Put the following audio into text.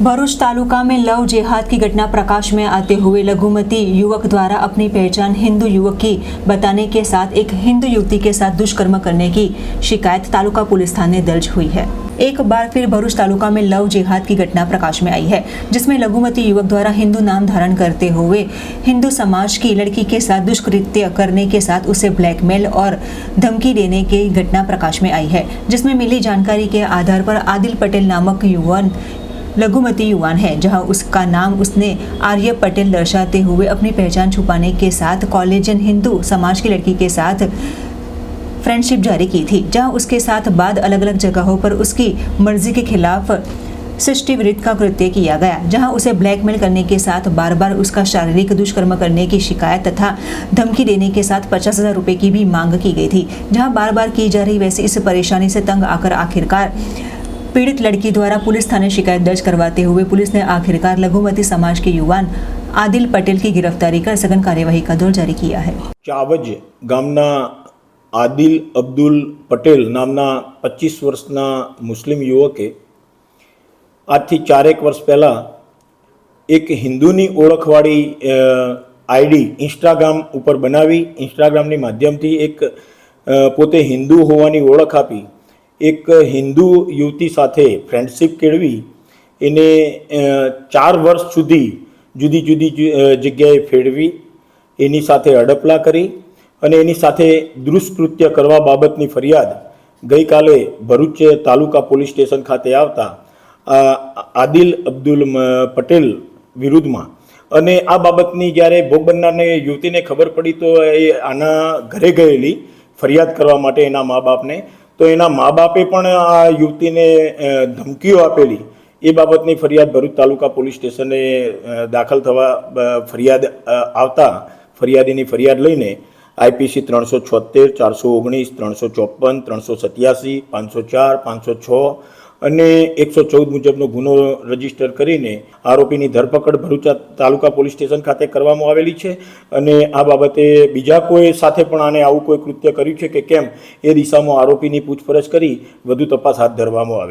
भरूच तालुका में लव जिहाद की घटना प्रकाश में आते हुए लघुमती युवक द्वारा अपनी पहचान हिंदू युवक की बताने के साथ एक हिंदू युवती के साथ दुष्कर्म करने की शिकायत तालुका पुलिस थाने दर्ज हुई है। एक बार फिर भरूच तालुका में लव जिहाद की घटना प्रकाश में आई है, जिसमें लघुमती युवक द्वारा हिंदू नाम धारण करते हुए हिंदू समाज की लड़की के साथ दुष्कृत्य करने के साथ उसे ब्लैकमेल और धमकी देने की घटना प्रकाश में आई है, जिसमें मिली जानकारी के आधार पर आदिल पटेल नामक युवान लघुमती युवान है, जहां उसका नाम उसने आर्य पटेल दर्शाते हुए अपनी पहचान छुपाने के साथ कॉलेजियन हिंदू समाज की लड़की के साथ फ्रेंडशिप जारी की थी, जहां उसके साथ बाद अलग अलग जगहों पर उसकी मर्जी के खिलाफ सृष्टि विरुद्ध का कृत्य किया गया, जहां उसे ब्लैकमेल करने के साथ बार बार उसका शारीरिक दुष्कर्म करने की शिकायत तथा धमकी देने के साथ 50,000 रुपये की भी मांग की गई थी। जहां बार बार की जा रही वैसी इस परेशानी से तंग आकर आखिरकार पीड़ित लड़की द्वारा पुलिस थाने शिकायत दर्ज करवाते हुए पुलिस ने आखिरकार लघुमती समाज के युवान आदिल पटेल की गिरफ्तारी कर सघन कार्यवाही का दौर जारी किया है। चावज गामना आदिल अब्दुल पटेल नामना 25 वर्षना मुस्लिम युवके આજથી 4 વર્ષ પહેલાં એક હિન્દુની ઓળખવાળી આઈડી ઇન્સ્ટાગ્રામ ઉપર બનાવી ઇન્સ્ટાગ્રામની માધ્યમથી એક પોતે હિન્દુ હોવાની ઓળખ આપી એક હિન્દુ યુવતી સાથે ફ્રેન્ડશિપ કેળવી એને 4 વર્ષ સુધી જુદી જુદી જગ્યાએ ફેરવી એની સાથે અડપલા કરી અને એની સાથે દુષ્કૃત્ય કરવા બાબતની ફરિયાદ ગઈકાલે ભરૂચ તાલુકા પોલીસ સ્ટેશન ખાતે આવતા આદિલ અબ્દુલ પટેલ વિરુદ્ધમાં અને આ બાબતની જ્યારે ભોગ બનનારને યુવતીને ખબર પડી તો એ આના ઘરે ગયેલી ફરિયાદ કરવા માટે એના મા બાપને, તો એના મા બાપે પણ આ યુવતીને ધમકીઓ આપેલી એ બાબતની ફરિયાદ ભરૂચ તાલુકા પોલીસ સ્ટેશને દાખલ થવા ફરિયાદ આવતા ફરિયાદીની ફરિયાદ લઈને IPC 376, 419, 354, 387, 504, 506 અને 114 મુજબનો ગુનો રજીસ્ટર કરીને આરોપીની ધરપકડ ભરૂચ તાલુકા પોલીસ સ્ટેશન ખાતે કરવામાં આવેલી છે અને આ બાબતે બીજા કોઈ સાથે પણ આને આવું કોઈ કૃત્ય કર્યું છે કે કેમ એ દિશામાં આરોપીની પૂછપરછ કરી વધુ તપાસ હાથ ધરવામાં આવે।